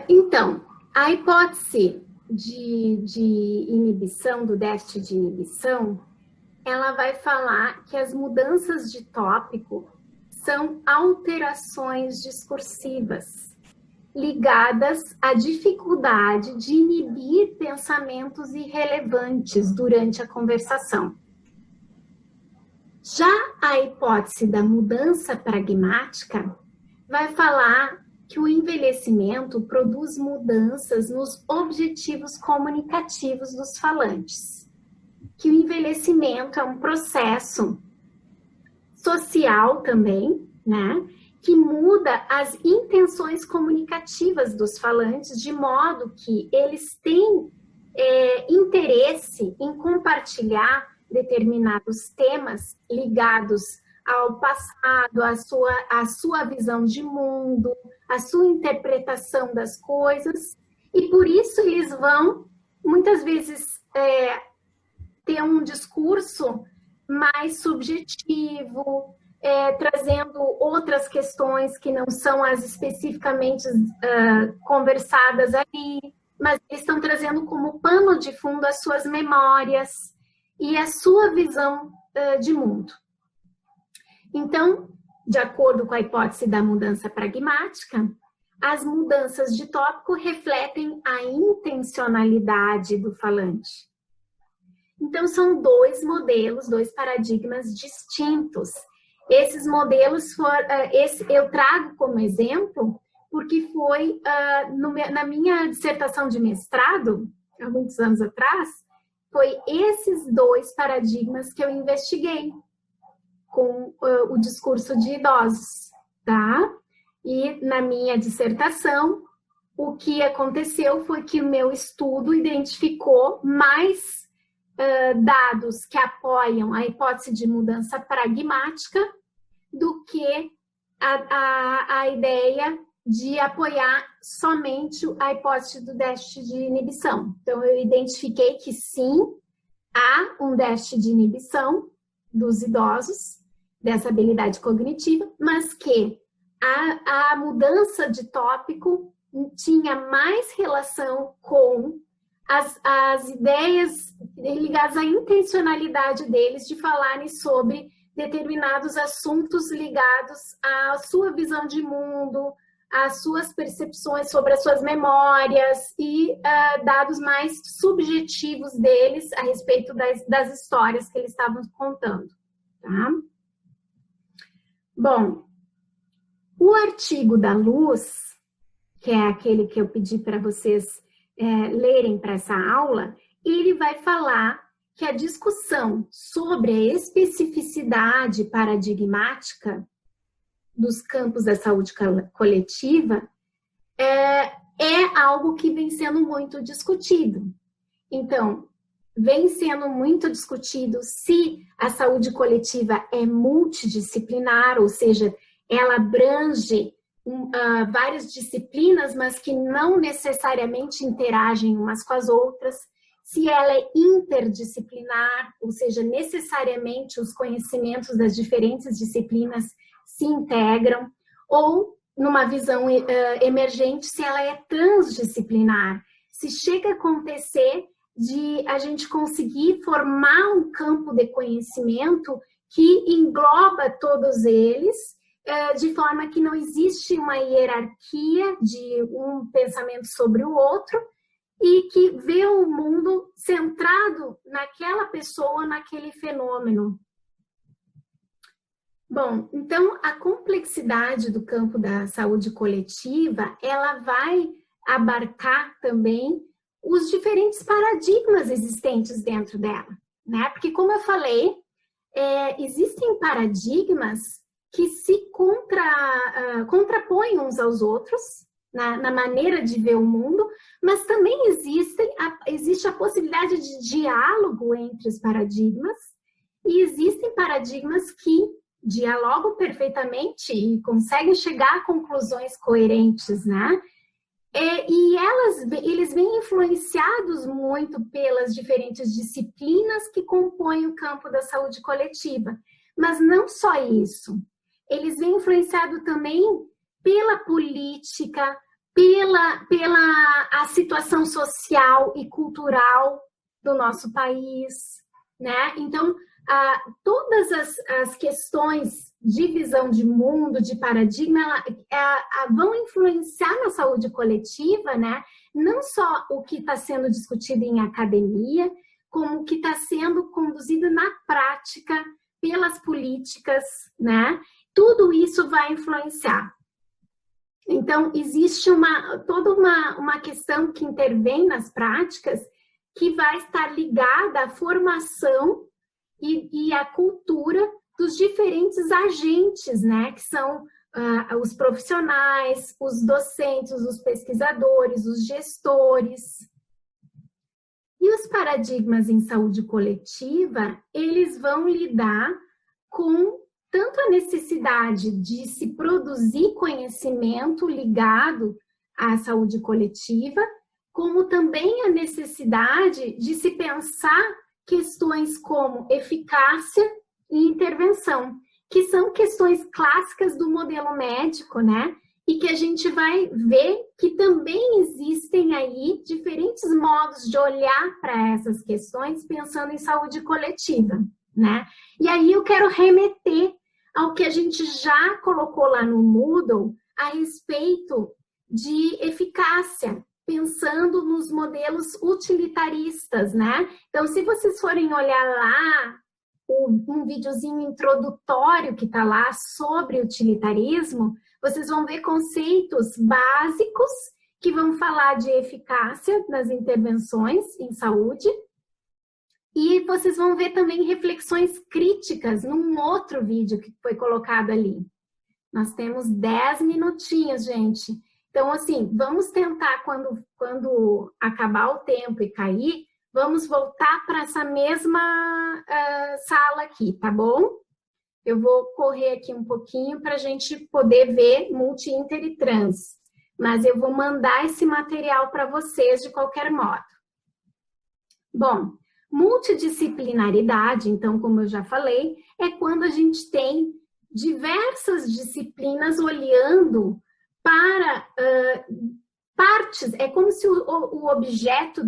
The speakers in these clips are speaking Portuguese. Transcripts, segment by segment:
Então, a hipótese de inibição, do déficit de inibição, ela vai falar que as mudanças de tópico são alterações discursivas ligadas à dificuldade de inibir pensamentos irrelevantes durante a conversação. Já a hipótese da mudança pragmática vai falar que o envelhecimento produz mudanças nos objetivos comunicativos dos falantes, que o envelhecimento é um processo social também, né, que muda as intenções comunicativas dos falantes, de modo que eles têm interesse em compartilhar determinados temas ligados ao passado, à sua visão de mundo, à sua interpretação das coisas, e por isso eles vão, muitas vezes, ter um discurso mais subjetivo, trazendo outras questões que não são as especificamente conversadas ali, mas eles estão trazendo como pano de fundo as suas memórias e a sua visão de mundo. Então, de acordo com a hipótese da mudança pragmática, as mudanças de tópico refletem a intencionalidade do falante. Então, são dois modelos, dois paradigmas distintos. Esses modelos eu trago como exemplo porque foi na minha dissertação de mestrado, há muitos anos atrás, foi esses dois paradigmas que eu investiguei com o discurso de idosos, tá? E na minha dissertação, o que aconteceu foi que o meu estudo identificou mais dados que apoiam a hipótese de mudança pragmática do que a ideia de apoiar somente a hipótese do déficit de inibição. Então, eu identifiquei que sim, há um déficit de inibição dos idosos, dessa habilidade cognitiva, mas que a mudança de tópico tinha mais relação com as ideias ligadas à intencionalidade deles de falarem sobre determinados assuntos ligados à sua visão de mundo, às suas percepções sobre as suas memórias e dados mais subjetivos deles a respeito das histórias que eles estavam contando, tá? Bom, o artigo da Luz, que é aquele que eu pedi para vocês lerem para essa aula, ele vai falar que a discussão sobre a especificidade paradigmática dos campos da saúde coletiva é algo que vem sendo muito discutido. Então, vem sendo muito discutido se a saúde coletiva é multidisciplinar, ou seja, ela abrange várias disciplinas, mas que não necessariamente interagem umas com as outras, se ela é interdisciplinar, ou seja, necessariamente os conhecimentos das diferentes disciplinas se integram, ou numa visão emergente, se ela é transdisciplinar, se chega a acontecer de a gente conseguir formar um campo de conhecimento que engloba todos eles, de forma que não existe uma hierarquia de um pensamento sobre o outro e que vê o mundo centrado naquela pessoa, naquele fenômeno. Bom, então a complexidade do campo da saúde coletiva, ela vai abarcar também os diferentes paradigmas existentes dentro dela, né? Porque, como eu falei, existem paradigmas que se contrapõem uns aos outros na maneira de ver o mundo, mas também existe a possibilidade de diálogo entre os paradigmas, e existem paradigmas que dialogam perfeitamente e conseguem chegar a conclusões coerentes, né? E eles vêm influenciados muito pelas diferentes disciplinas que compõem o campo da saúde coletiva. Mas não só isso. Eles vêm influenciados também pela política, pela a situação social e cultural do nosso país, né? Então, todas as questões de visão de mundo, de paradigma, vão influenciar na saúde coletiva, né? Não só o que está sendo discutido em academia, como o que está sendo conduzido na prática pelas políticas, né? Tudo isso vai influenciar. Então, existe toda uma questão que intervém nas práticas que vai estar ligada à formação e à cultura dos diferentes agentes, né? Que são os profissionais, os docentes, os pesquisadores, os gestores. E os paradigmas em saúde coletiva, eles vão lidar com tanto a necessidade de se produzir conhecimento ligado à saúde coletiva, como também a necessidade de se pensar questões como eficácia e intervenção, que são questões clássicas do modelo médico, né? E que a gente vai ver que também existem aí diferentes modos de olhar para essas questões pensando em saúde coletiva, né? E aí eu quero remeter ao que a gente já colocou lá no Moodle a respeito de eficácia, pensando nos modelos utilitaristas, né? Então, se vocês forem olhar lá um videozinho introdutório que está lá sobre utilitarismo, vocês vão ver conceitos básicos que vão falar de eficácia nas intervenções em saúde. E vocês vão ver também reflexões críticas num outro vídeo que foi colocado ali. Nós temos 10 minutinhos, gente. Então, assim, vamos tentar, quando acabar o tempo e cair, vamos voltar para essa mesma sala aqui, tá bom? Eu vou correr aqui um pouquinho para a gente poder ver multi, inter e trans. Mas eu vou mandar esse material para vocês de qualquer modo. Bom, multidisciplinaridade, então, como eu já falei, é quando a gente tem diversas disciplinas olhando para partes, é como se o objeto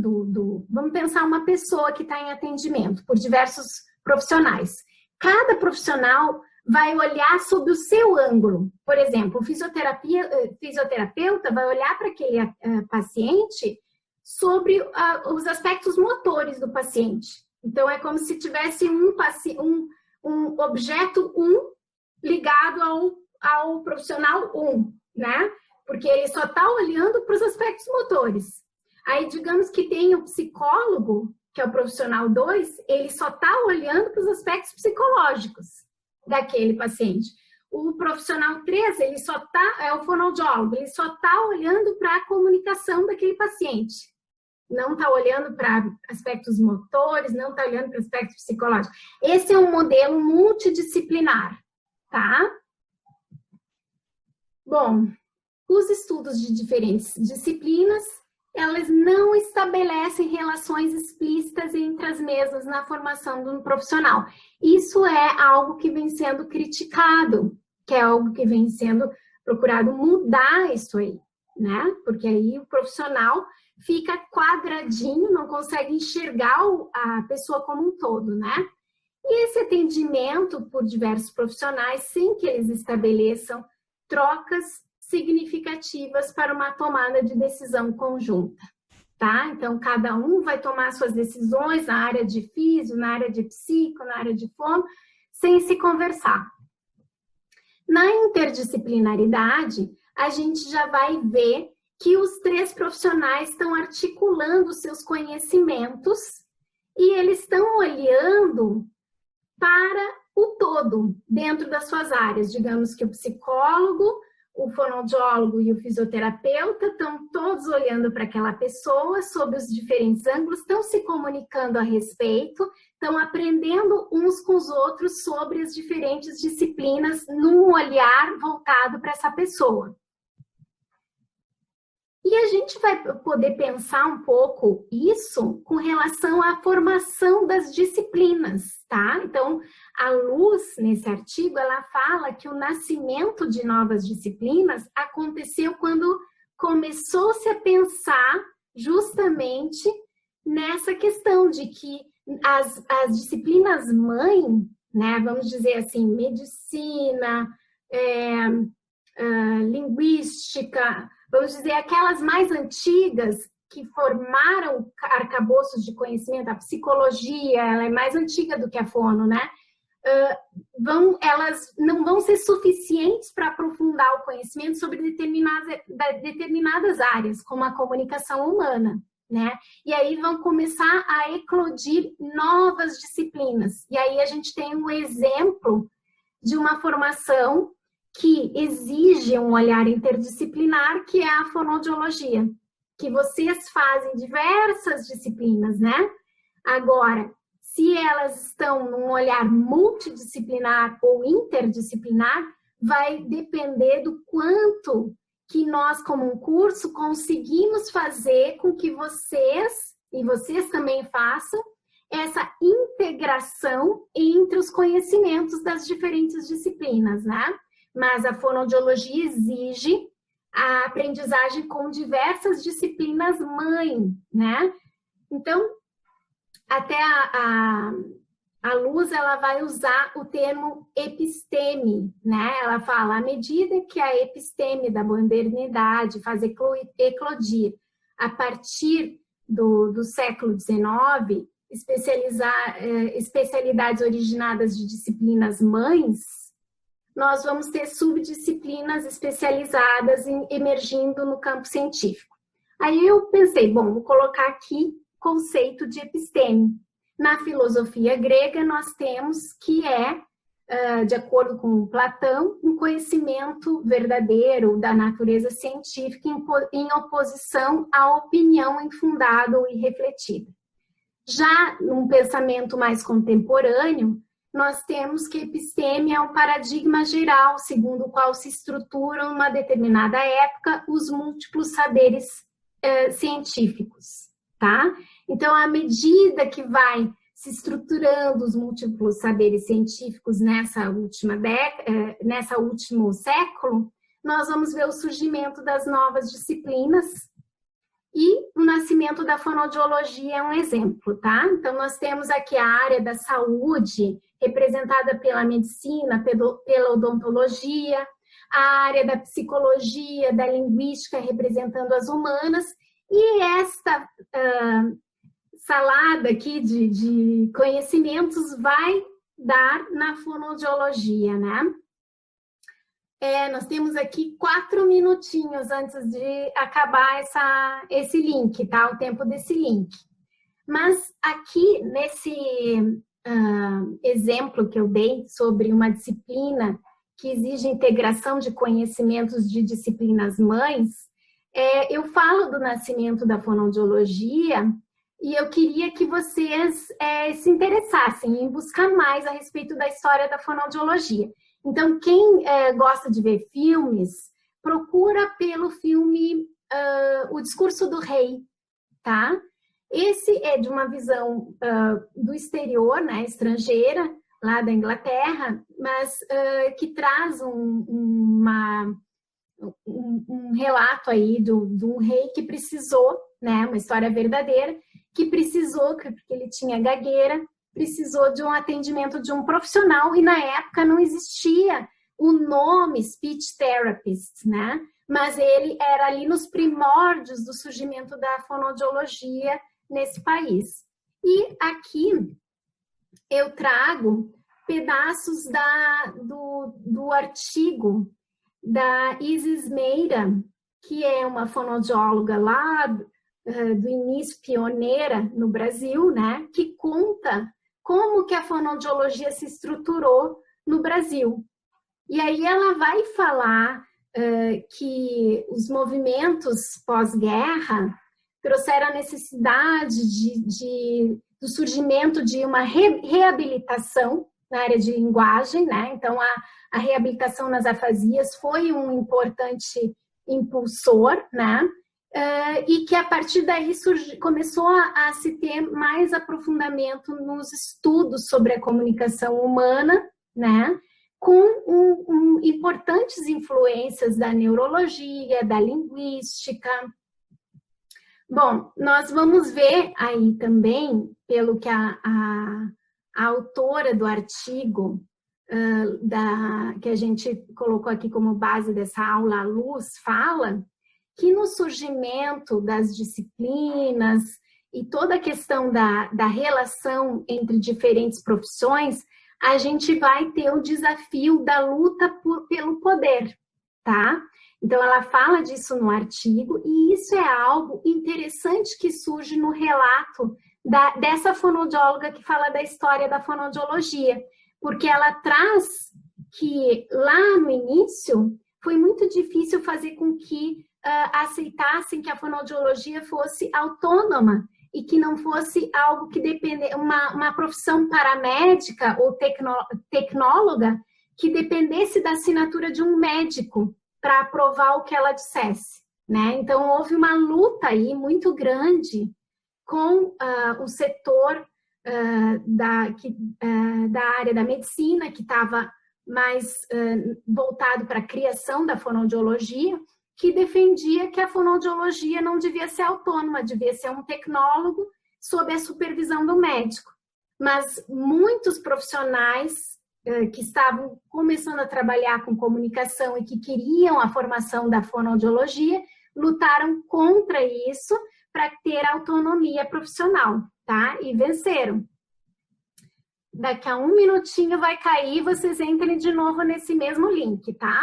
vamos pensar uma pessoa que está em atendimento por diversos profissionais. Cada profissional vai olhar sob o seu ângulo. Por exemplo, o fisioterapeuta vai olhar para aquele paciente sobre os aspectos motores do paciente. Então, é como se tivesse um objeto 1 ligado ao profissional 1, né? Porque ele só está olhando para os aspectos motores. Aí, digamos que tem o psicólogo, que é o profissional 2, ele só está olhando para os aspectos psicológicos daquele paciente. O profissional 3, ele só é o fonoaudiólogo, ele só está olhando para a comunicação daquele paciente. Não está olhando para aspectos motores, não está olhando para aspectos psicológicos. Esse é um modelo multidisciplinar, tá? Bom, os estudos de diferentes disciplinas, elas não estabelecem relações explícitas entre as mesmas na formação de um profissional. Isso é algo que vem sendo criticado, que é algo que vem sendo procurado mudar isso aí, né? Porque aí o profissional fica quadradinho, não consegue enxergar a pessoa como um todo, né? E esse atendimento por diversos profissionais, sem que eles estabeleçam trocas significativas para uma tomada de decisão conjunta, tá? Então, cada um vai tomar suas decisões na área de físio, na área de psico, na área de fono, sem se conversar. Na interdisciplinaridade, a gente já vai ver que os 3 profissionais estão articulando seus conhecimentos e eles estão olhando para o todo, dentro das suas áreas. Digamos que o psicólogo, o fonoaudiólogo e o fisioterapeuta estão todos olhando para aquela pessoa sob os diferentes ângulos, estão se comunicando a respeito, estão aprendendo uns com os outros sobre as diferentes disciplinas num olhar voltado para essa pessoa. E a gente vai poder pensar um pouco isso com relação à formação das disciplinas, tá? Então, a Luz, nesse artigo, ela fala que o nascimento de novas disciplinas aconteceu quando começou-se a pensar justamente nessa questão de que as disciplinas mãe, né, vamos dizer assim, medicina, linguística, vamos dizer, aquelas mais antigas que formaram arcabouços de conhecimento, a psicologia, ela é mais antiga do que a fono, né? Elas não vão ser suficientes para aprofundar o conhecimento sobre determinadas áreas, como a comunicação humana, né? E aí vão começar a eclodir novas disciplinas. E aí a gente tem um exemplo de uma formação que exige um olhar interdisciplinar, que é a fonoaudiologia, que vocês fazem diversas disciplinas, né? Agora, se elas estão num olhar multidisciplinar ou interdisciplinar, vai depender do quanto que nós, como um curso, conseguimos fazer com que vocês, e vocês também façam, essa integração entre os conhecimentos das diferentes disciplinas, né? Mas a fonoaudiologia exige a aprendizagem com diversas disciplinas mãe, né? Então, até a Luz, ela vai usar o termo episteme, né? Ela fala, à medida que a episteme da modernidade faz eclodir a partir do século XIX, especialidades originadas de disciplinas mães, nós vamos ter subdisciplinas especializadas emergindo no campo científico. Aí eu pensei, bom, vou colocar aqui conceito de episteme. Na filosofia grega, nós temos que de acordo com Platão, um conhecimento verdadeiro da natureza científica em oposição à opinião infundada ou irrefletida. Já num pensamento mais contemporâneo, nós temos que episteme é um paradigma geral, segundo o qual se estruturam, numa determinada época, os múltiplos saberes científicos, tá? Então, à medida que vai se estruturando os múltiplos saberes científicos nessa último século, nós vamos ver o surgimento das novas disciplinas e o nascimento da fonoaudiologia é um exemplo, tá? Então, nós temos aqui a área da saúde, representada pela medicina, pela odontologia, a área da psicologia, da linguística, representando as humanas, e esta salada aqui de conhecimentos vai dar na fonoaudiologia, né? Nós temos aqui 4 minutinhos antes de acabar esse link, tá? O tempo desse link. Mas aqui, nesse exemplo que eu dei sobre uma disciplina que exige integração de conhecimentos de disciplinas mães, eu falo do nascimento da fonoaudiologia e eu queria que vocês se interessassem em buscar mais a respeito da história da fonoaudiologia. Então, quem gosta de ver filmes, procura pelo filme O Discurso do Rei, tá? Esse é de uma visão do exterior, né, estrangeira, lá da Inglaterra, mas que traz um relato aí de um rei que precisou, né, uma história verdadeira, que precisou, porque ele tinha gagueira, precisou de um atendimento de um profissional e na época não existia o nome speech therapist, né? Mas ele era ali nos primórdios do surgimento da fonoaudiologia nesse país. E aqui eu trago pedaços do artigo da Isis Meira, que é uma fonoaudióloga lá do início, pioneira no Brasil, né? Que conta como que a fonoaudiologia se estruturou no Brasil. E aí ela vai falar que os movimentos pós-guerra trouxeram a necessidade do surgimento de uma reabilitação na área de linguagem, né? Então, a reabilitação nas afasias foi um importante impulsor, né? E que a partir daí começou a se ter mais aprofundamento nos estudos sobre a comunicação humana, né? com importantes influências da neurologia, da linguística. Bom, nós vamos ver aí também, pelo que a autora do artigo que a gente colocou aqui como base dessa aula, a Luz, fala que no surgimento das disciplinas e toda a questão da relação entre diferentes profissões, a gente vai ter o desafio da luta pelo poder, tá? Então, ela fala disso no artigo, e isso é algo interessante que surge no relato dessa fonoaudióloga que fala da história da fonoaudiologia, porque ela traz que lá no início foi muito difícil fazer com que aceitassem que a fonoaudiologia fosse autônoma e que não fosse algo que dependesse, uma profissão paramédica ou tecnóloga que dependesse da assinatura de um médico para aprovar o que ela dissesse, né? Então, houve uma luta aí muito grande com o setor da área da medicina, que estava mais voltado para a criação da fonoaudiologia, que defendia que a fonoaudiologia não devia ser autônoma, devia ser um tecnólogo sob a supervisão do médico. Mas muitos profissionais que estavam começando a trabalhar com comunicação e que queriam a formação da fonoaudiologia, lutaram contra isso para ter autonomia profissional, tá? E venceram. Daqui a 1 minutinho vai cair, vocês entrem de novo nesse mesmo link, tá?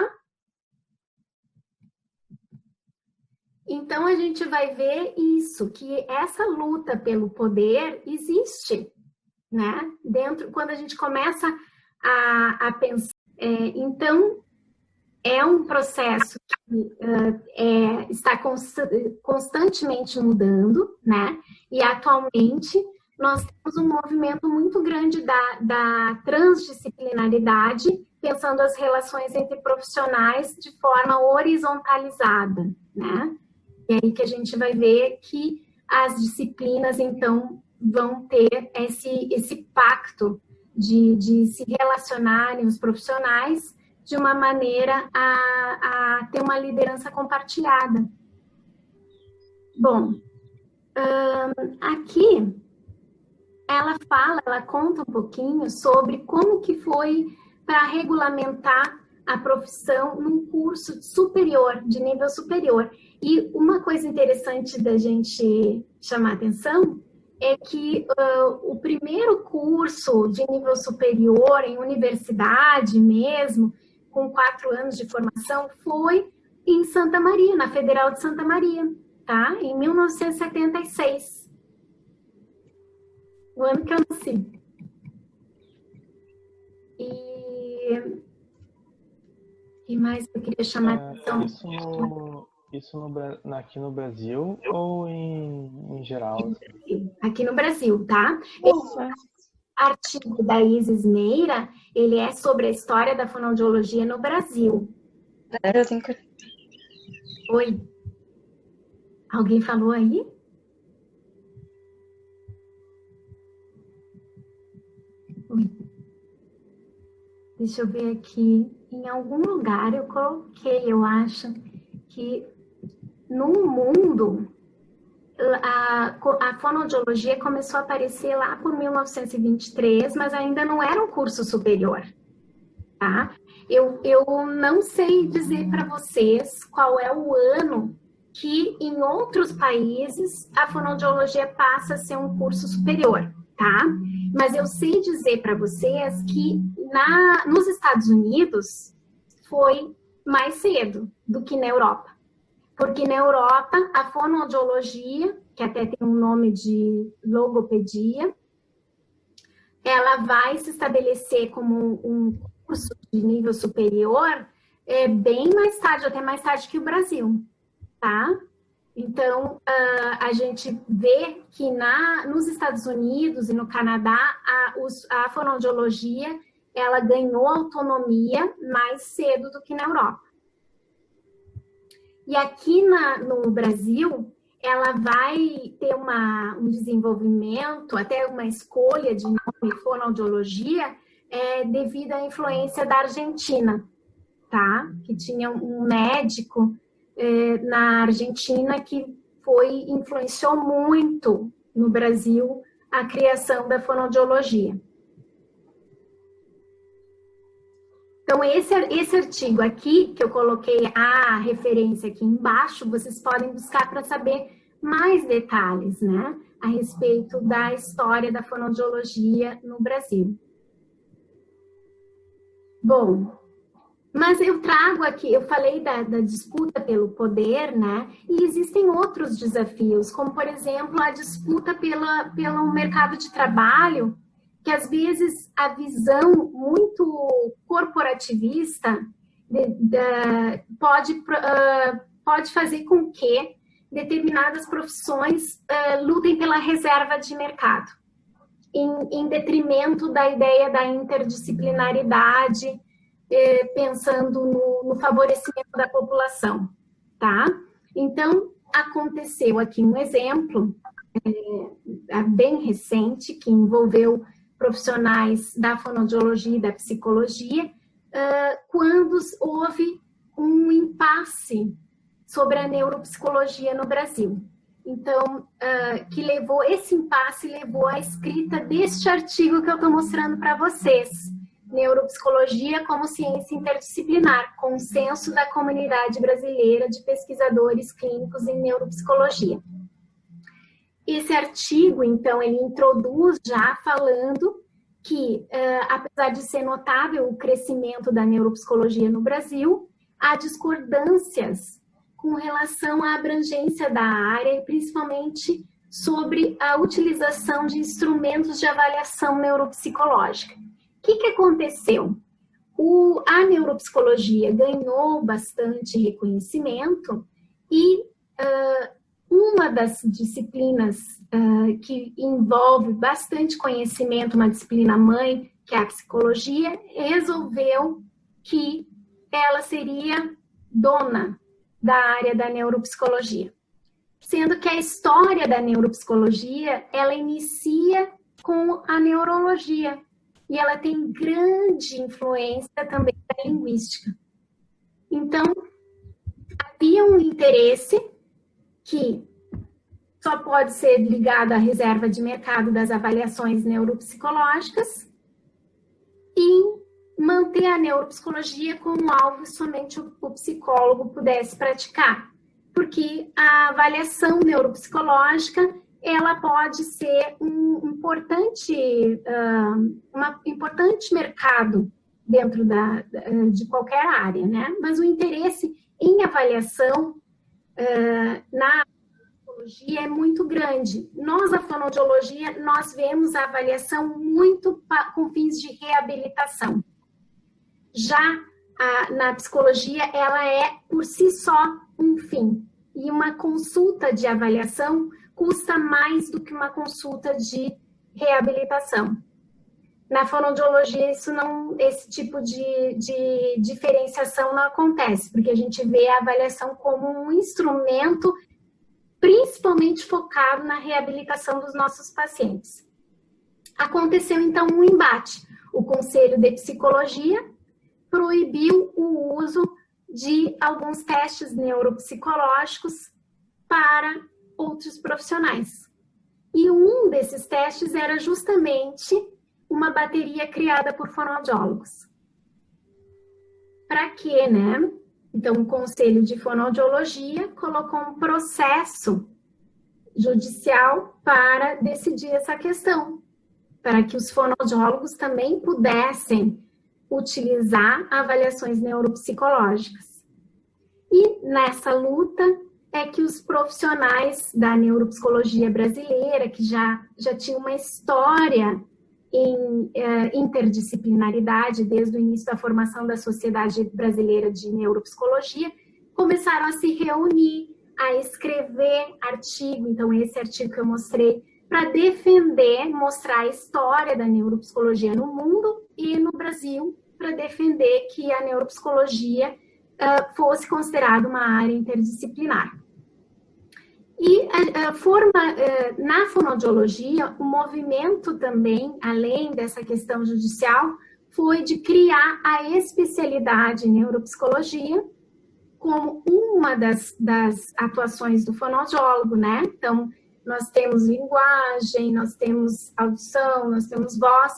Então, a gente vai ver isso, que essa luta pelo poder existe, né? Quando a gente começa a pensar. Então, é um processo que está constantemente mudando, né? E, atualmente, nós temos um movimento muito grande da transdisciplinaridade, pensando as relações entre profissionais de forma horizontalizada, né? E aí que a gente vai ver que as disciplinas, então, vão ter esse pacto de se relacionarem os profissionais de uma maneira a ter uma liderança compartilhada. Bom, aqui ela conta um pouquinho sobre como que foi para regulamentar a profissão num curso superior, de nível superior. E uma coisa interessante da gente chamar atenção é que o primeiro curso de nível superior, em universidade mesmo, com 4 anos de formação, foi em Santa Maria, na Federal de Santa Maria, tá? Em 1976. O ano que eu nasci. E mais eu queria chamar a atenção. Aqui no Brasil ou em geral? Aqui no Brasil, tá? Esse artigo da Isis Meira, ele é sobre a história da fonoaudiologia no Brasil. Oi? Alguém falou aí? Oi. Deixa eu ver aqui. Em algum lugar eu coloquei, eu acho, que no mundo a fonoaudiologia começou a aparecer lá por 1923, mas ainda não era um curso superior, tá? Eu não sei dizer para vocês qual é o ano que em outros países a fonoaudiologia passa a ser um curso superior, tá? Mas eu sei dizer para vocês que nos Estados Unidos foi mais cedo do que na Europa. Porque na Europa, a fonoaudiologia, que até tem um nome de logopedia, ela vai se estabelecer como um curso de nível superior bem mais tarde, até mais tarde que o Brasil, tá? Então, a gente vê que nos Estados Unidos e no Canadá, a fonoaudiologia, ela ganhou autonomia mais cedo do que na Europa. E aqui no Brasil, ela vai ter um desenvolvimento, até uma escolha de nome fonoaudiologia, é devido à influência da Argentina, tá? Que tinha um médico na Argentina que influenciou muito no Brasil a criação da fonoaudiologia. Então, esse artigo aqui, que eu coloquei a referência aqui embaixo, vocês podem buscar para saber mais detalhes, né, a respeito da história da fonoaudiologia no Brasil. Bom, mas eu trago aqui, eu falei da disputa pelo poder, né, e existem outros desafios, como, por exemplo, a disputa pelo mercado de trabalho, que às vezes a visão muito corporativista pode fazer com que determinadas profissões lutem pela reserva de mercado, em detrimento da ideia da interdisciplinaridade, pensando no favorecimento da população, tá? Então, aconteceu aqui um exemplo bem recente, que envolveu profissionais da fonoaudiologia e da psicologia, quando houve um impasse sobre a neuropsicologia no Brasil. Então, esse impasse levou à escrita deste artigo que eu estou mostrando para vocês, Neuropsicologia como Ciência Interdisciplinar, Consenso da Comunidade Brasileira de Pesquisadores Clínicos em Neuropsicologia. Esse artigo, então, ele introduz já falando que, apesar de ser notável o crescimento da neuropsicologia no Brasil, há discordâncias com relação à abrangência da área e principalmente sobre a utilização de instrumentos de avaliação neuropsicológica. O que aconteceu? A neuropsicologia ganhou bastante reconhecimento e uma das disciplinas que envolve bastante conhecimento, uma disciplina mãe, que é a psicologia, resolveu que ela seria dona da área da neuropsicologia. Sendo que a história da neuropsicologia, ela inicia com a neurologia e ela tem grande influência também da linguística. Então, havia um interesse que só pode ser ligado à reserva de mercado das avaliações neuropsicológicas e manter a neuropsicologia como algo que somente o psicólogo pudesse praticar, porque a avaliação neuropsicológica ela pode ser um importante mercado dentro de qualquer área, né? Mas o interesse em avaliação na fonoaudiologia é muito grande. Nós, a fonoaudiologia, nós vemos a avaliação muito com fins de reabilitação. Já na psicologia, ela é por si só um fim. E uma consulta de avaliação custa mais do que uma consulta de reabilitação. Na fonoaudiologia, esse tipo de diferenciação não acontece, porque a gente vê a avaliação como um instrumento principalmente focado na reabilitação dos nossos pacientes. Aconteceu, então, um embate. O Conselho de Psicologia proibiu o uso de alguns testes neuropsicológicos para outros profissionais. E um desses testes era justamente uma bateria criada por fonoaudiólogos. Para quê, né? Então, o Conselho de Fonoaudiologia colocou um processo judicial para decidir essa questão, para que os fonoaudiólogos também pudessem utilizar avaliações neuropsicológicas. E nessa luta é que os profissionais da neuropsicologia brasileira, que já tinham uma história em interdisciplinaridade desde o início da formação da Sociedade Brasileira de Neuropsicologia, começaram a se reunir, a escrever artigo, então esse artigo que eu mostrei, para defender, mostrar a história da neuropsicologia no mundo e no Brasil, para defender que a neuropsicologia fosse considerada uma área interdisciplinar. E na fonoaudiologia, o movimento também, além dessa questão judicial, foi de criar a especialidade em neuropsicologia como uma das atuações do fonoaudiólogo, né? Então, nós temos linguagem, nós temos audição, nós temos voz.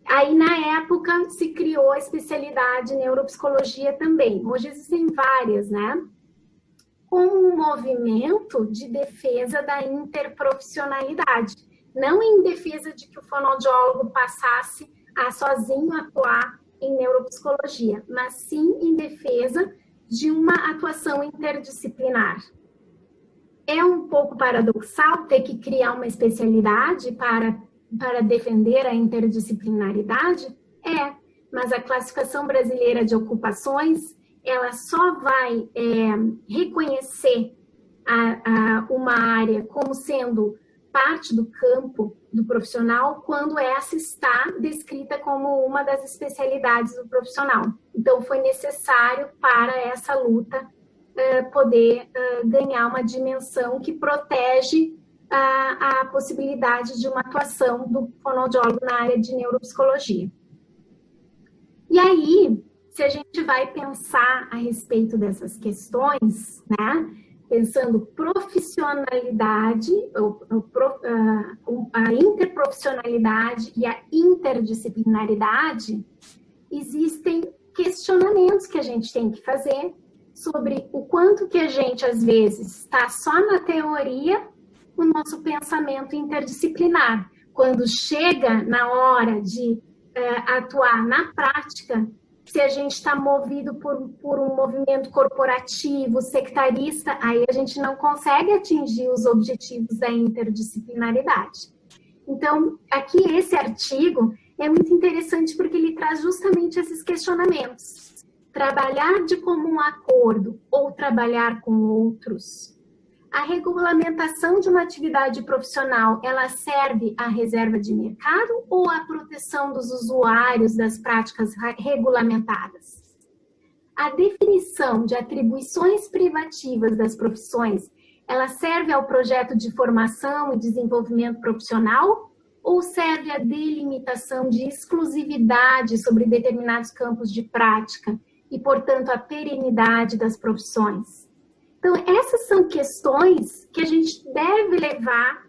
Aí, na época, se criou a especialidade em neuropsicologia também. Hoje existem várias, né? Com um movimento de defesa da interprofissionalidade. Não em defesa de que o fonoaudiólogo passasse a sozinho atuar em neuropsicologia, mas sim em defesa de uma atuação interdisciplinar. É um pouco paradoxal ter que criar uma especialidade para defender a interdisciplinaridade? É, mas a classificação brasileira de ocupações, ela só vai reconhecer uma área como sendo parte do campo do profissional quando essa está descrita como uma das especialidades do profissional. Então, foi necessário para essa luta poder ganhar uma dimensão que protege a possibilidade de uma atuação do fonoaudiólogo na área de neuropsicologia. E aí, se a gente vai pensar a respeito dessas questões, né, pensando profissionalidade, a interprofissionalidade e a interdisciplinaridade, existem questionamentos que a gente tem que fazer sobre o quanto que a gente, às vezes, está só na teoria o nosso pensamento interdisciplinar. Quando chega na hora de atuar na prática, se a gente está movido por um movimento corporativo, sectarista, aí a gente não consegue atingir os objetivos da interdisciplinaridade. Então, aqui esse artigo é muito interessante porque ele traz justamente esses questionamentos. Trabalhar de comum acordo ou trabalhar com outros. A regulamentação de uma atividade profissional, ela serve à reserva de mercado ou à proteção dos usuários das práticas regulamentadas? A definição de atribuições privativas das profissões, ela serve ao projeto de formação e desenvolvimento profissional ou serve à delimitação de exclusividade sobre determinados campos de prática e, portanto, à perenidade das profissões? Então, essas são questões que a gente deve levar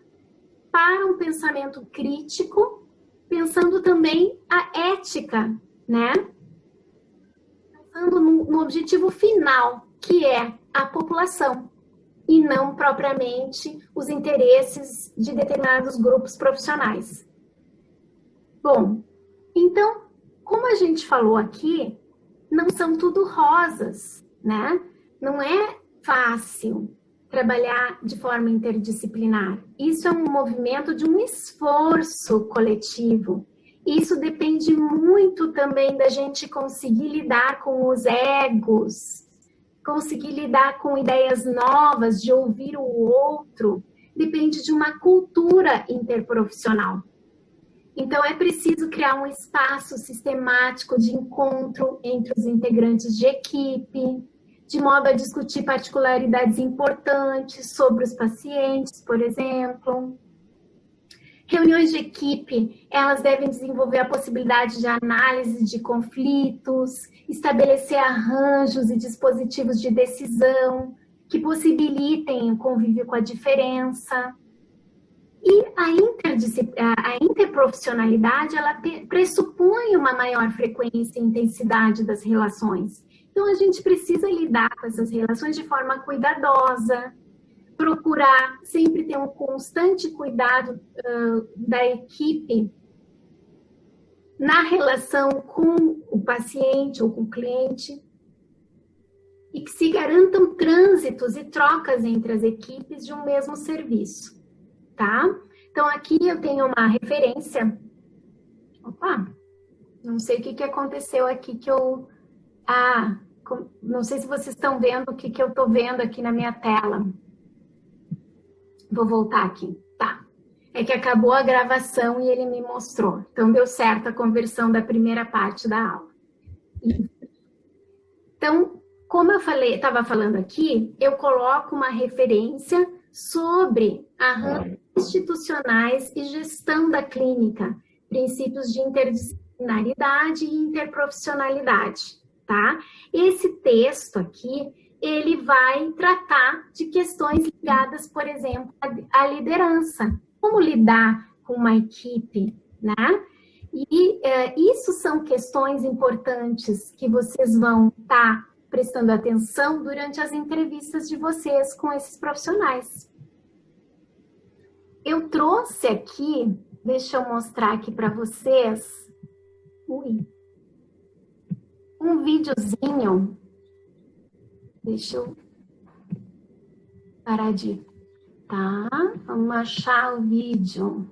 para um pensamento crítico, pensando também a ética, né? Pensando no objetivo final, que é a população, e não propriamente os interesses de determinados grupos profissionais. Bom, então, como a gente falou aqui, não são tudo rosas, né? Não é fácil trabalhar de forma interdisciplinar. Isso é um movimento de um esforço coletivo. Isso depende muito também da gente conseguir lidar com os egos, conseguir lidar com ideias novas, de ouvir o outro. Depende de uma cultura interprofissional. Então, é preciso criar um espaço sistemático de encontro entre os integrantes de equipe, de modo a discutir particularidades importantes sobre os pacientes, por exemplo. Reuniões de equipe, elas devem desenvolver a possibilidade de análise de conflitos, estabelecer arranjos e dispositivos de decisão que possibilitem o convívio com a diferença. E a interprofissionalidade, ela pressupõe uma maior frequência e intensidade das relações. Então, a gente precisa lidar com essas relações de forma cuidadosa, procurar sempre ter um constante cuidado da equipe na relação com o paciente ou com o cliente e que se garantam trânsitos e trocas entre as equipes de um mesmo serviço, tá? Então, aqui eu tenho uma referência. Opa, não sei o que aconteceu aqui que eu... não sei se vocês estão vendo o que eu estou vendo aqui na minha tela. Vou voltar aqui. Tá. É que acabou a gravação e ele me mostrou. Então, deu certo a conversão da primeira parte da aula. Então, como eu estava falando aqui, eu coloco uma referência sobre arranjos institucionais e gestão da clínica, princípios de interdisciplinaridade interdisciplinaridade e interprofissionalidade, tá? Esse texto aqui, ele vai tratar de questões ligadas, por exemplo, à liderança. Como lidar com uma equipe, né? E isso são questões importantes que vocês vão estar prestando atenção durante as entrevistas de vocês com esses profissionais. Eu trouxe aqui, deixa eu mostrar aqui para vocês, um videozinho. Deixa eu parar de... Tá, vamos achar o vídeo.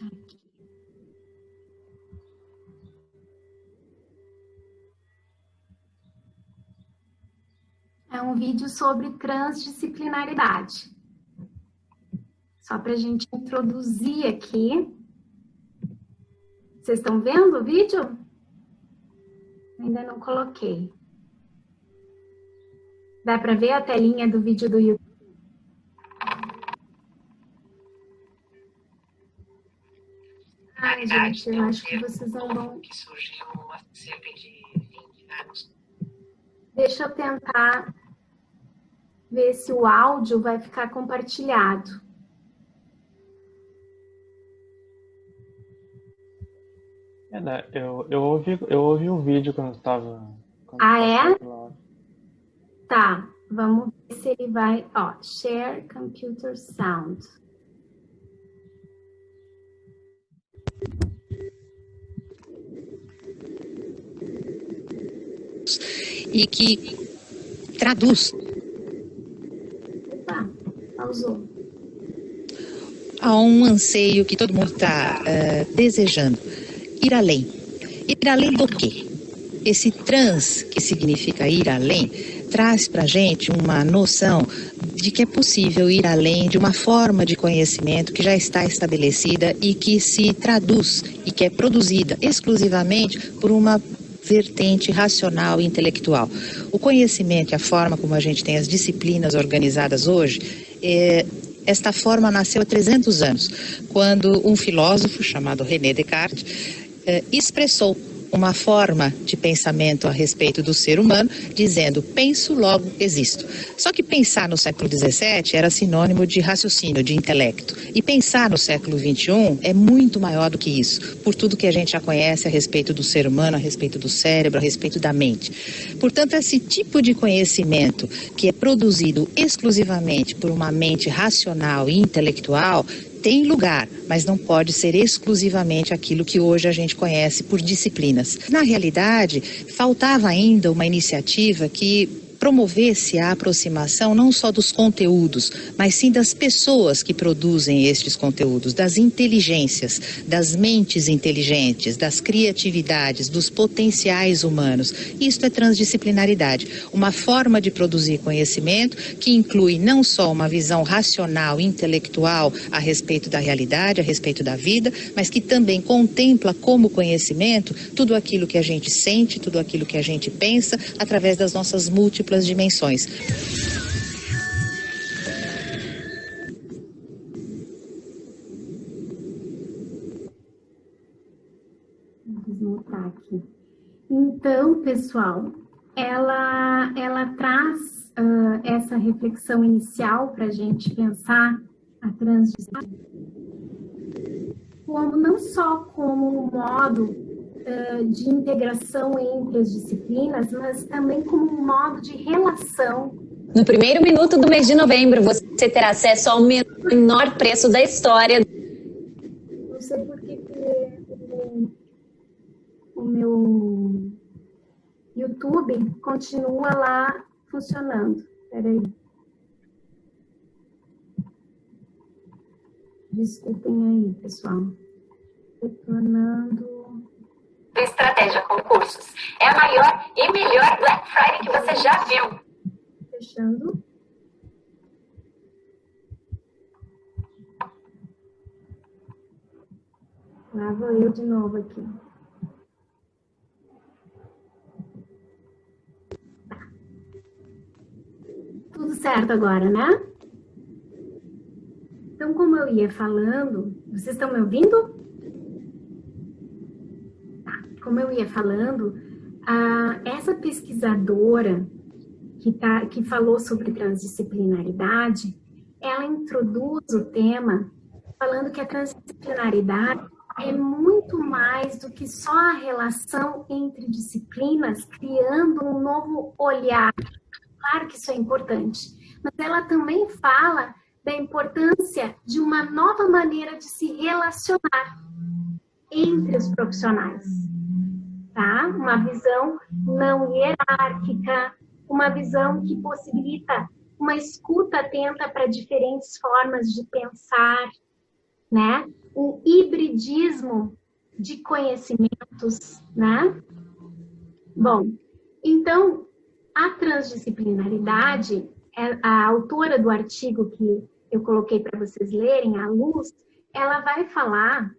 Aqui. É um vídeo sobre transdisciplinaridade. Só para a gente introduzir aqui. Vocês estão vendo o vídeo? Ainda não coloquei. Dá para ver a telinha do vídeo do YouTube? Ai, gente, eu acho que vocês não vão... Que surgiu há cerca de 20 anos. Deixa eu tentar ver se o áudio vai ficar compartilhado. Eu ouvi o vídeo quando estava... Ah, é? Tá, vamos ver se ele vai... Ó, share computer sound. E que traduz Opa, pausou. a um anseio que todo mundo está desejando. Ir além. Ir além do quê? Esse trans, que significa ir além, traz para a gente uma noção de que é possível ir além de uma forma de conhecimento que já está estabelecida e que se traduz e que é produzida exclusivamente por uma vertente racional e intelectual. O conhecimento e a forma como a gente tem as disciplinas organizadas hoje, esta forma nasceu há 300 anos, quando um filósofo chamado René Descartes expressou uma forma de pensamento a respeito do ser humano, dizendo, penso, logo existo. Só que pensar no século XVII era sinônimo de raciocínio, de intelecto. E pensar no século XXI é muito maior do que isso, por tudo que a gente já conhece a respeito do ser humano, a respeito do cérebro, a respeito da mente. Portanto, esse tipo de conhecimento que é produzido exclusivamente por uma mente racional e intelectual tem lugar, mas não pode ser exclusivamente aquilo que hoje a gente conhece por disciplinas. Na realidade, faltava ainda uma iniciativa que promovesse a aproximação não só dos conteúdos, mas sim das pessoas que produzem estes conteúdos, das inteligências, das mentes inteligentes, das criatividades, dos potenciais humanos. Isto é transdisciplinaridade, uma forma de produzir conhecimento que inclui não só uma visão racional, intelectual a respeito da realidade, a respeito da vida, mas que também contempla como conhecimento tudo aquilo que a gente sente, tudo aquilo que a gente pensa, através das nossas múltiplas dimensões. Vou desmontar aqui. Então, pessoal, ela traz essa reflexão inicial para a gente pensar a transdisciplinaridade como não só como um modo de integração entre as disciplinas, mas também como um modo de relação. No primeiro minuto do mês de novembro, você terá acesso ao menor preço da história. Não sei por que o meu YouTube continua lá funcionando. Espera aí. Desculpem aí, pessoal. Retornando. Estratégia Concursos. É a maior e melhor Black Friday que você já viu. Fechando. Lá vou eu de novo aqui. Tudo certo agora, né? eu ia falando, vocês estão me ouvindo? Tá. Como eu ia falando, essa pesquisadora que falou sobre transdisciplinaridade, ela introduz o tema falando que a transdisciplinaridade é muito mais do que só a relação entre disciplinas, criando um novo olhar. Claro que isso é importante, mas ela também fala da importância de uma nova maneira de se relacionar entre os profissionais, tá? Uma visão não hierárquica, uma visão que possibilita uma escuta atenta para diferentes formas de pensar, né? Um hibridismo de conhecimentos, né? Bom, então, a transdisciplinaridade, a autora do artigo que eu coloquei para vocês lerem, a Luz, ela vai falar,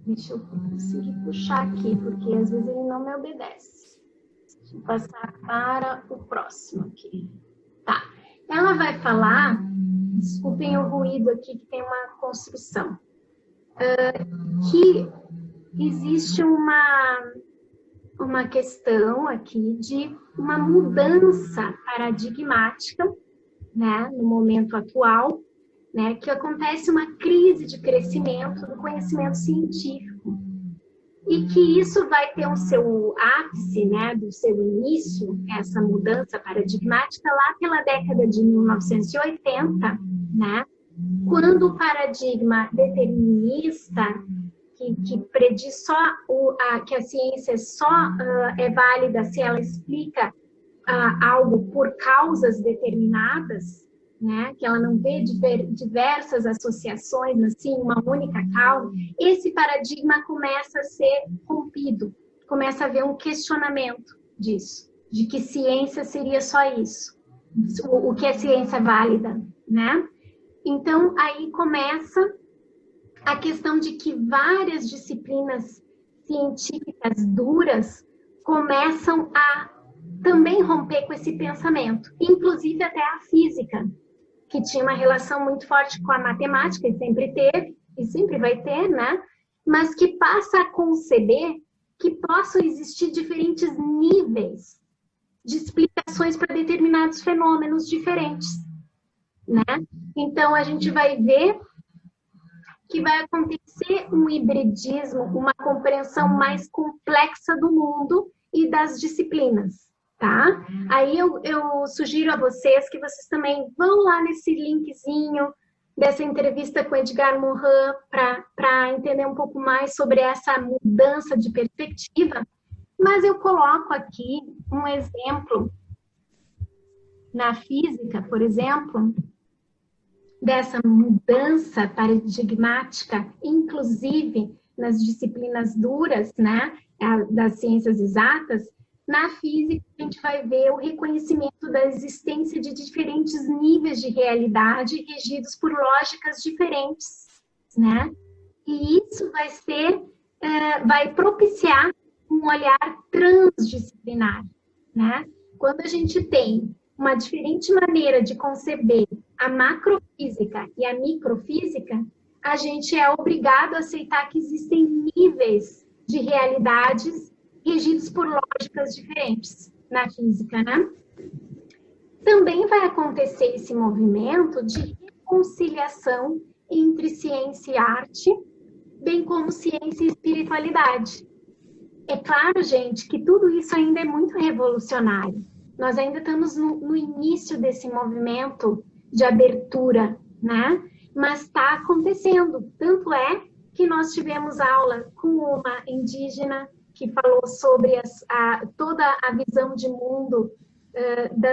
deixa eu conseguir puxar aqui, porque às vezes ele não me obedece. Deixa eu passar para o próximo aqui. Tá, ela vai falar, desculpem o ruído aqui que tem uma construção, que existe uma questão aqui de uma mudança paradigmática, né, no momento atual, né, que acontece uma crise de crescimento do conhecimento científico e que isso vai ter o seu ápice, né, do seu início, essa mudança paradigmática lá pela década de 1980, né, quando o paradigma determinista que prediz só que a ciência só é válida se ela explica algo por causas determinadas, né? Que ela não vê diversas associações, mas sim uma única causa, esse paradigma começa a ser rompido, começa a haver um questionamento disso, de que ciência seria só isso, o que é ciência válida, né? Então, aí começa a questão de que várias disciplinas científicas duras começam a também romper com esse pensamento, inclusive até a física, que tinha uma relação muito forte com a matemática, e sempre teve, e sempre vai ter, né? Mas que passa a conceber que possam existir diferentes níveis de explicações para determinados fenômenos diferentes, né? Então, a gente vai ver que vai acontecer um hibridismo, uma compreensão mais complexa do mundo e das disciplinas, tá? Aí eu sugiro a vocês que vocês também vão lá nesse linkzinho dessa entrevista com Edgar Morin para entender um pouco mais sobre essa mudança de perspectiva, mas eu coloco aqui um exemplo na física, por exemplo, dessa mudança paradigmática, inclusive nas disciplinas duras, né, das ciências exatas. Na física, a gente vai ver o reconhecimento da existência de diferentes níveis de realidade regidos por lógicas diferentes, né? E isso vai propiciar um olhar transdisciplinar, né? Quando a gente tem uma diferente maneira de conceber a macrofísica e a microfísica, a gente é obrigado a aceitar que existem níveis de realidades regidos por lógicas diferentes na física, né? Também vai acontecer esse movimento de reconciliação entre ciência e arte, bem como ciência e espiritualidade. É claro, gente, que tudo isso ainda é muito revolucionário. Nós ainda estamos no início desse movimento de abertura, né? Mas está acontecendo. Tanto é que nós tivemos aula com uma indígena que falou sobre toda a visão de mundo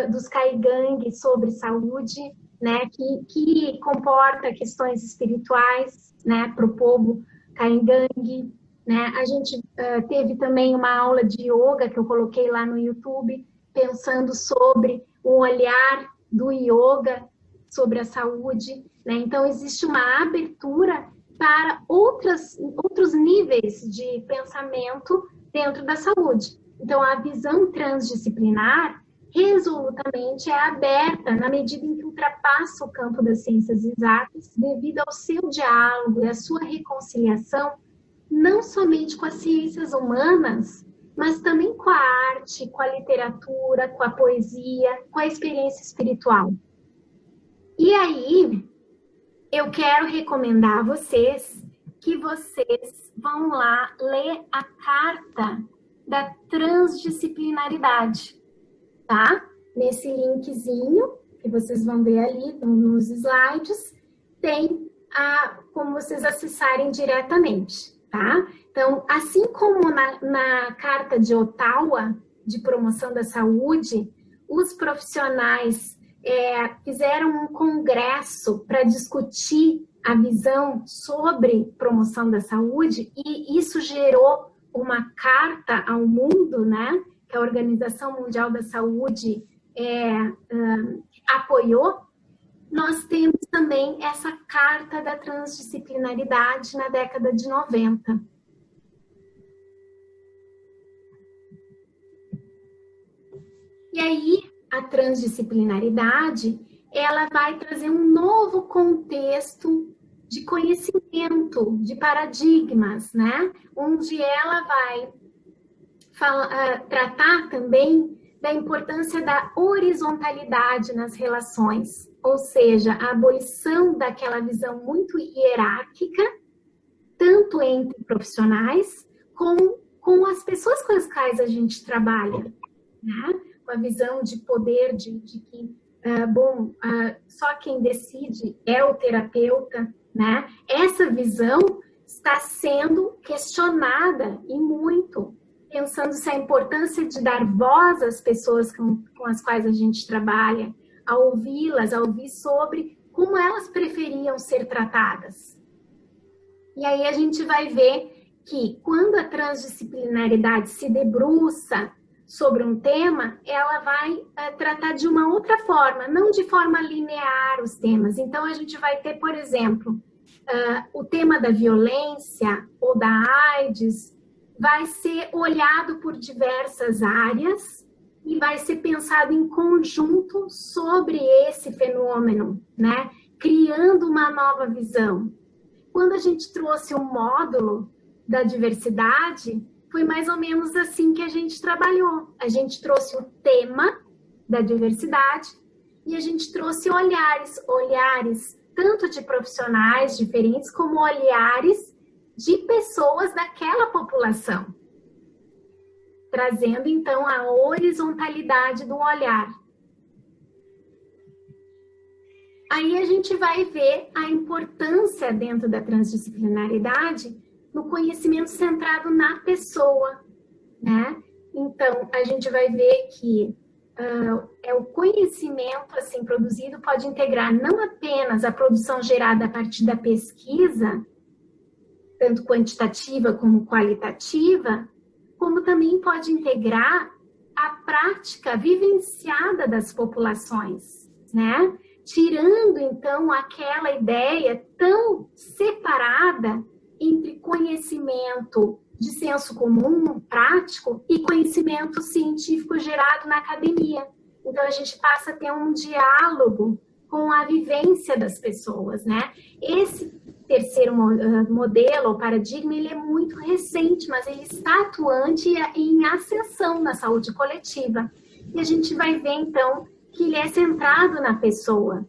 dos Caigangue sobre saúde, né? Que comporta questões espirituais, né? Para o povo Caigangue, né? A gente teve também uma aula de yoga que eu coloquei lá no YouTube, pensando sobre o olhar do yoga sobre a saúde, né? Então, existe uma abertura para outros níveis de pensamento dentro da saúde. Então, a visão transdisciplinar resolutamente é aberta na medida em que ultrapassa o campo das ciências exatas, devido ao seu diálogo e à sua reconciliação, não somente com as ciências humanas, mas também com a arte, com a literatura, com a poesia, com a experiência espiritual. E aí, eu quero recomendar a vocês que vocês vão lá ler a carta da transdisciplinaridade, tá? Nesse linkzinho, que vocês vão ver ali nos slides, tem como vocês acessarem diretamente, tá? Então, assim como na Carta de Ottawa, de promoção da saúde, os profissionais fizeram um congresso para discutir a visão sobre promoção da saúde, e isso gerou uma carta ao mundo, né, que a Organização Mundial da Saúde apoiou. Nós temos também essa carta da transdisciplinaridade na década de 90. E aí, a transdisciplinaridade, ela vai trazer um novo contexto de conhecimento, de paradigmas, né? Onde ela vai tratar também da importância da horizontalidade nas relações, ou seja, a abolição daquela visão muito hierárquica, tanto entre profissionais, como com as pessoas com as quais a gente trabalha, né? Com a visão de poder, de que, só quem decide é o terapeuta, né? Essa visão está sendo questionada e muito, pensando se a importância de dar voz às pessoas com as quais a gente trabalha, a ouvi-las, a ouvir sobre como elas preferiam ser tratadas. E aí a gente vai ver que quando a transdisciplinaridade se debruça sobre um tema, ela vai tratar de uma outra forma, não de forma linear os temas. Então, a gente vai ter, por exemplo, o tema da violência ou da AIDS vai ser olhado por diversas áreas e vai ser pensado em conjunto sobre esse fenômeno, né? Criando uma nova visão. Quando a gente trouxe um módulo da diversidade, foi mais ou menos assim que a gente trabalhou. A gente trouxe o tema da diversidade e a gente trouxe olhares tanto de profissionais diferentes como olhares de pessoas daquela população, trazendo então a horizontalidade do olhar. Aí a gente vai ver a importância dentro da transdisciplinaridade no conhecimento centrado na pessoa, né? Então, a gente vai ver que o conhecimento assim produzido pode integrar não apenas a produção gerada a partir da pesquisa, tanto quantitativa como qualitativa, como também pode integrar a prática vivenciada das populações, né? Tirando, então, aquela ideia tão separada entre conhecimento de senso comum, prático, e conhecimento científico gerado na academia. Então, a gente passa a ter um diálogo com a vivência das pessoas, né? Esse terceiro modelo, ou paradigma, ele é muito recente, mas ele está atuante em ascensão na saúde coletiva. E a gente vai ver, então, que ele é centrado na pessoa.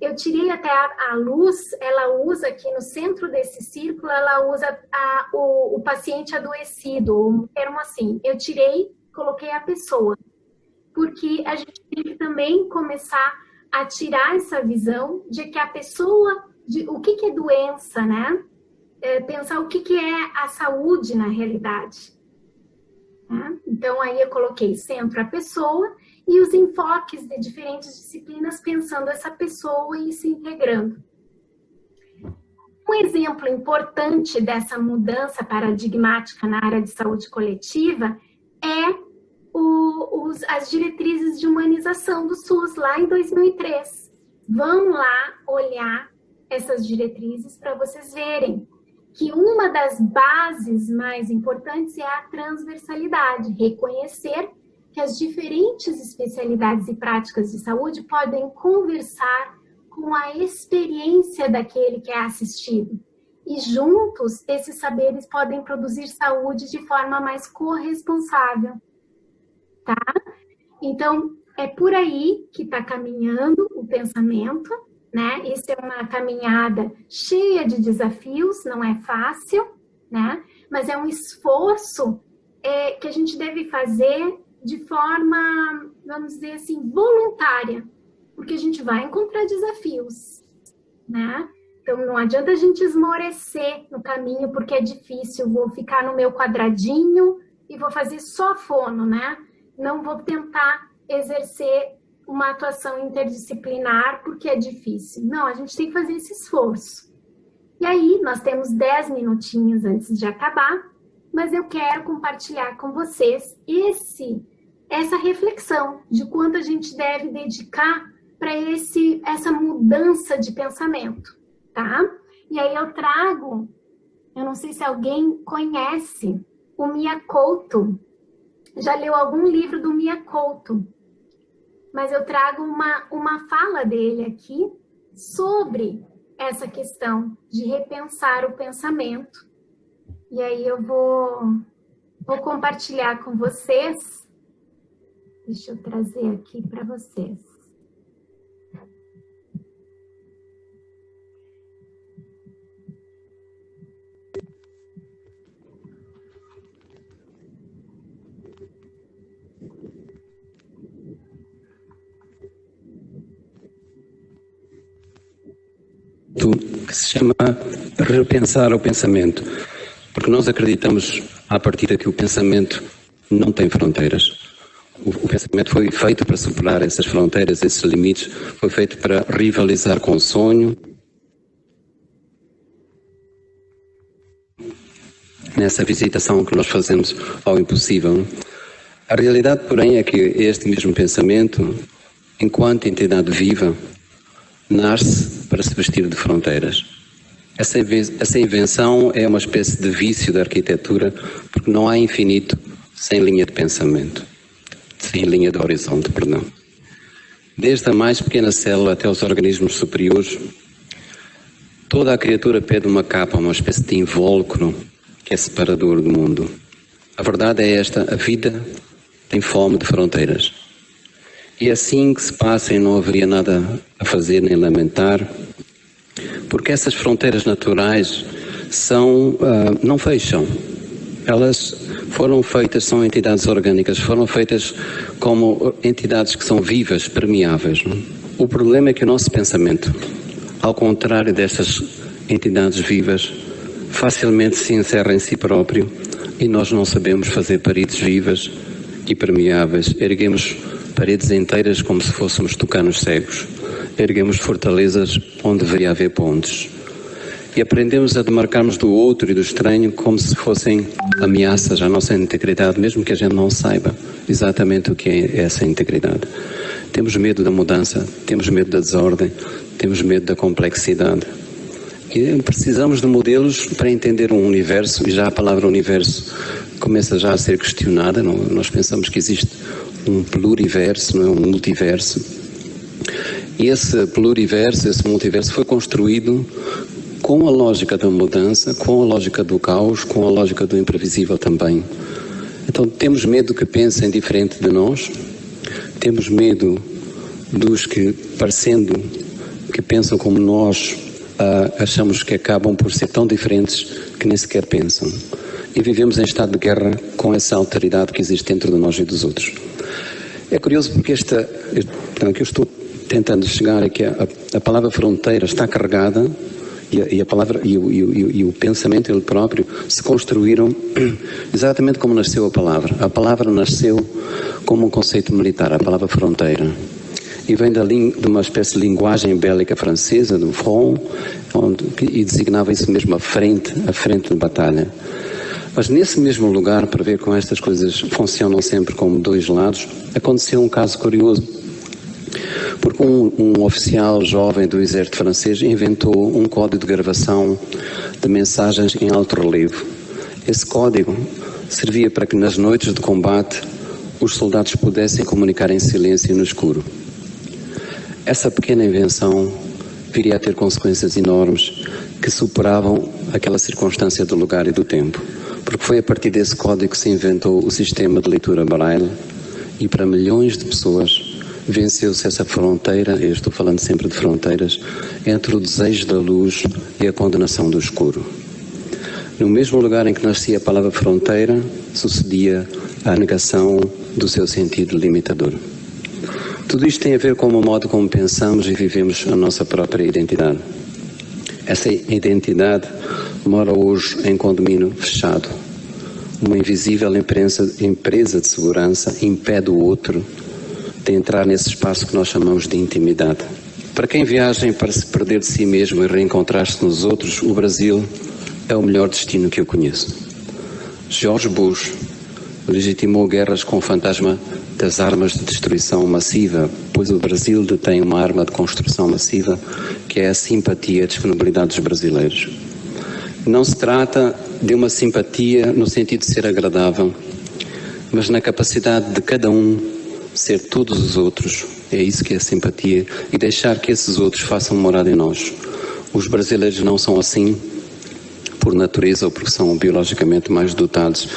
Eu tirei até a luz, ela usa aqui no centro desse círculo, ela usa o paciente adoecido, um termo assim. Eu tirei, coloquei a pessoa, porque a gente tem que também começar a tirar essa visão de que a pessoa, o que é doença, né? Pensar o que é a saúde na realidade. Né? Então, aí eu coloquei centro a pessoa e os enfoques de diferentes disciplinas pensando essa pessoa e se integrando. Um exemplo importante dessa mudança paradigmática na área de saúde coletiva é as diretrizes de humanização do SUS, lá em 2003. Vão lá olhar essas diretrizes para vocês verem que uma das bases mais importantes é a transversalidade, reconhecer que as diferentes especialidades e práticas de saúde podem conversar com a experiência daquele que é assistido. E juntos, esses saberes podem produzir saúde de forma mais corresponsável, tá? Então, é por aí que está caminhando o pensamento, né? Isso é uma caminhada cheia de desafios, não é fácil, né? Mas é um esforço que a gente deve fazer de forma, vamos dizer assim, voluntária, porque a gente vai encontrar desafios, né? Então, não adianta a gente esmorecer no caminho porque é difícil, vou ficar no meu quadradinho e vou fazer só fono, né? Não vou tentar exercer uma atuação interdisciplinar porque é difícil. Não, a gente tem que fazer esse esforço. E aí, nós temos 10 minutinhos antes de acabar, mas eu quero compartilhar com vocês essa reflexão de quanto a gente deve dedicar para essa mudança de pensamento, tá? E aí eu trago, eu não sei se alguém conhece o Miyakoto, já leu algum livro do Miyakoto, mas eu trago uma fala dele aqui sobre essa questão de repensar o pensamento. E aí eu vou compartilhar com vocês. Deixa eu trazer aqui para vocês. Que se chama repensar o pensamento, porque nós acreditamos à partida que o pensamento não tem fronteiras. O pensamento foi feito para superar essas fronteiras, esses limites, foi feito para rivalizar com o sonho, nessa visitação que nós fazemos ao impossível. A realidade, porém, é que este mesmo pensamento, enquanto entidade viva, nasce para se vestir de fronteiras. Essa invenção é uma espécie de vício da arquitetura, porque não há infinito sem linha de pensamento, sem linha de horizonte, perdão. Desde a mais pequena célula até os organismos superiores, toda a criatura pede uma capa, uma espécie de invólucro que é separador do mundo. A verdade é esta: a vida tem fome de fronteiras. E assim que se passa e não haveria nada a fazer nem lamentar, porque essas fronteiras naturais não fecham. Elas foram feitas, são entidades orgânicas, foram feitas como entidades que são vivas, permeáveis. O problema é que o nosso pensamento, ao contrário dessas entidades vivas, facilmente se encerra em si próprio e nós não sabemos fazer paredes vivas e permeáveis. Erguemos paredes inteiras como se fôssemos tucanos cegos. Erguemos fortalezas onde deveria haver pontes. E aprendemos a demarcarmos do outro e do estranho como se fossem ameaças à nossa integridade, mesmo que a gente não saiba exatamente o que é essa integridade. Temos medo da mudança, temos medo da desordem, temos medo da complexidade. E precisamos de modelos para entender um universo, e já a palavra universo começa já a ser questionada. Nós pensamos que existe um pluriverso, não é? Um multiverso. E esse pluriverso, esse multiverso foi construído com a lógica da mudança, com a lógica do caos, com a lógica do imprevisível também. Então temos medo que pensem diferente de nós, temos medo dos que, parecendo que pensam como nós, achamos que acabam por ser tão diferentes que nem sequer pensam. E vivemos em estado de guerra com essa alteridade que existe dentro de nós e dos outros. É curioso porque que eu estou tentando chegar é que a palavra fronteira está carregada e a palavra e o pensamento ele próprio se construíram exatamente como nasceu a palavra. A palavra nasceu como um conceito militar, a palavra fronteira. E vem de uma espécie de linguagem bélica francesa, do front, e designava isso mesmo a frente de batalha. Mas nesse mesmo lugar, para ver como estas coisas funcionam sempre como dois lados, aconteceu um caso curioso. Porque um oficial jovem do exército francês inventou um código de gravação de mensagens em alto relevo. Esse código servia para que nas noites de combate os soldados pudessem comunicar em silêncio e no escuro. Essa pequena invenção viria a ter consequências enormes que superavam aquela circunstância do lugar e do tempo, porque foi a partir desse código que se inventou o sistema de leitura Braille e para milhões de pessoas venceu-se essa fronteira, eu estou falando sempre de fronteiras, entre o desejo da luz e a condenação do escuro. No mesmo lugar em que nascia a palavra fronteira, sucedia a negação do seu sentido limitador. Tudo isto tem a ver com o modo como pensamos e vivemos a nossa própria identidade. Essa identidade mora hoje em condomínio fechado. Uma invisível empresa de segurança impede o outro de entrar nesse espaço que nós chamamos de intimidade. Para quem viaja para se perder de si mesmo e reencontrar-se nos outros, o Brasil é o melhor destino que eu conheço. George Bush legitimou guerras com o fantasma das armas de destruição massiva, pois o Brasil detém uma arma de construção massiva, que é a simpatia e a disponibilidade dos brasileiros. Não se trata de uma simpatia no sentido de ser agradável, mas na capacidade de cada um ser todos os outros. É isso que é simpatia, e deixar que esses outros façam morada em nós. Os brasileiros não são assim por natureza ou porque são biologicamente mais dotados.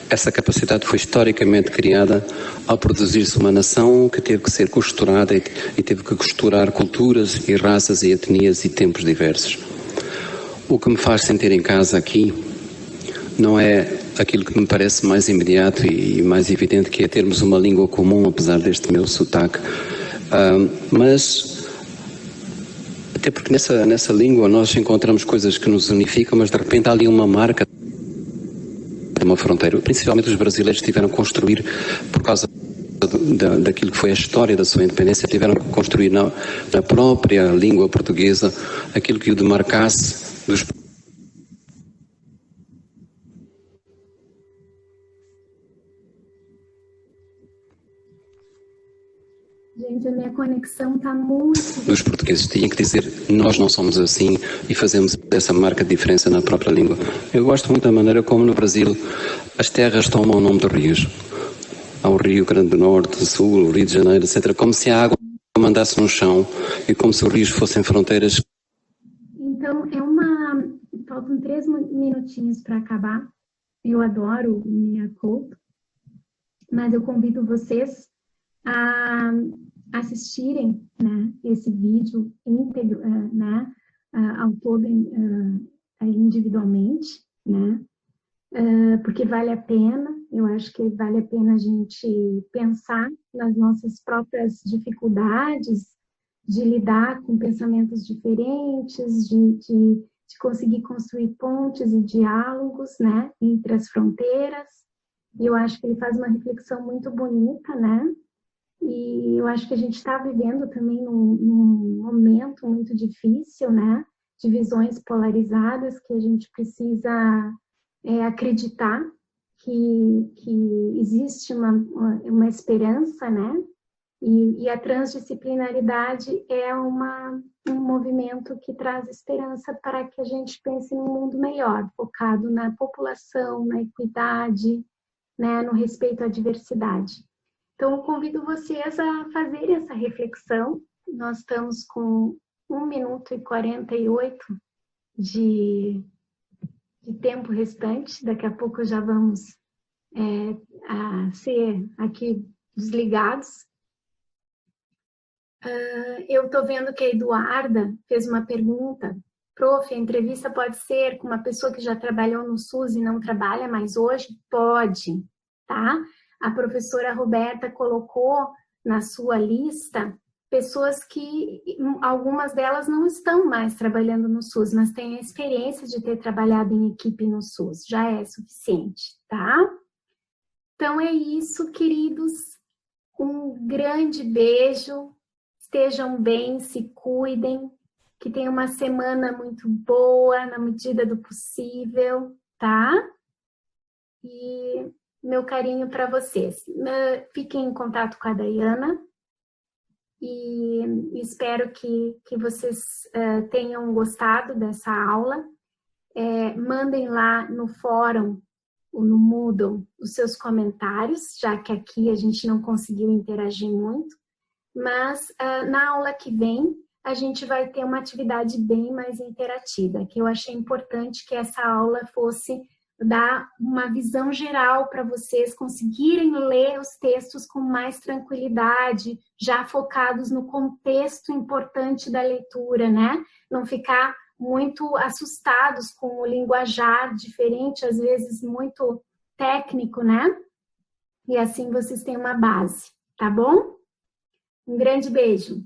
Essa capacidade foi historicamente criada ao produzir-se uma nação que teve que ser costurada e teve que costurar culturas e raças e etnias e tempos diversos. O que me faz sentir em casa aqui não é aquilo que me parece mais imediato e mais evidente, que é termos uma língua comum, apesar deste meu sotaque, mas até porque nessa língua nós encontramos coisas que nos unificam, mas de repente há ali uma marca de uma fronteira. Principalmente os brasileiros tiveram que construir, por causa daquilo que foi a história da sua independência, tiveram que construir na própria língua portuguesa aquilo que o demarcasse dos. Gente, a minha conexão está muito... Os portugueses tinham que dizer: nós não somos assim, e fazemos essa marca de diferença na própria língua. Eu gosto muito da maneira como no Brasil as terras tomam o nome de rios. Há o Rio Grande do Norte, do Sul, o Rio de Janeiro, etc. Como se a água mandasse no chão e como se os rios fossem fronteiras. Então, faltam 3 minutinhos para acabar. Eu adoro minha culpa, mas eu convido vocês a assistirem, né, esse vídeo íntegro, né, ao todo, individualmente, né, porque vale a pena. Eu acho que vale a pena a gente pensar nas nossas próprias dificuldades de lidar com pensamentos diferentes, de conseguir construir pontes e diálogos, né, entre as fronteiras. E eu acho que ele faz uma reflexão muito bonita, né? E eu acho que a gente está vivendo também num momento muito difícil, né? De visões polarizadas, que a gente precisa acreditar que existe uma esperança, né? E a transdisciplinaridade é um movimento que traz esperança para que a gente pense num mundo melhor, focado na população, na equidade, né? No respeito à diversidade. Então, eu convido vocês a fazerem essa reflexão. Nós estamos com 1 minuto e 48 de tempo restante. Daqui a pouco já vamos a ser aqui desligados. Eu estou vendo que a Eduarda fez uma pergunta. Prof, a entrevista pode ser com uma pessoa que já trabalhou no SUS e não trabalha mais hoje? Pode, tá? A professora Roberta colocou na sua lista pessoas que, algumas delas não estão mais trabalhando no SUS, mas têm a experiência de ter trabalhado em equipe no SUS. Já é suficiente, tá? Então é isso, queridos. Um grande beijo. Estejam bem, se cuidem. Que tenham uma semana muito boa, na medida do possível, tá? E meu carinho para vocês. Fiquem em contato com a Dayana e espero que vocês tenham gostado dessa aula. Mandem lá no fórum no Moodle os seus comentários, já que aqui a gente não conseguiu interagir muito, mas na aula que vem a gente vai ter uma atividade bem mais interativa, que eu achei importante que essa aula fosse dar uma visão geral para vocês conseguirem ler os textos com mais tranquilidade, já focados no contexto importante da leitura, né? Não ficar muito assustados com o linguajar diferente, às vezes muito técnico, né? E assim vocês têm uma base, tá bom? Um grande beijo!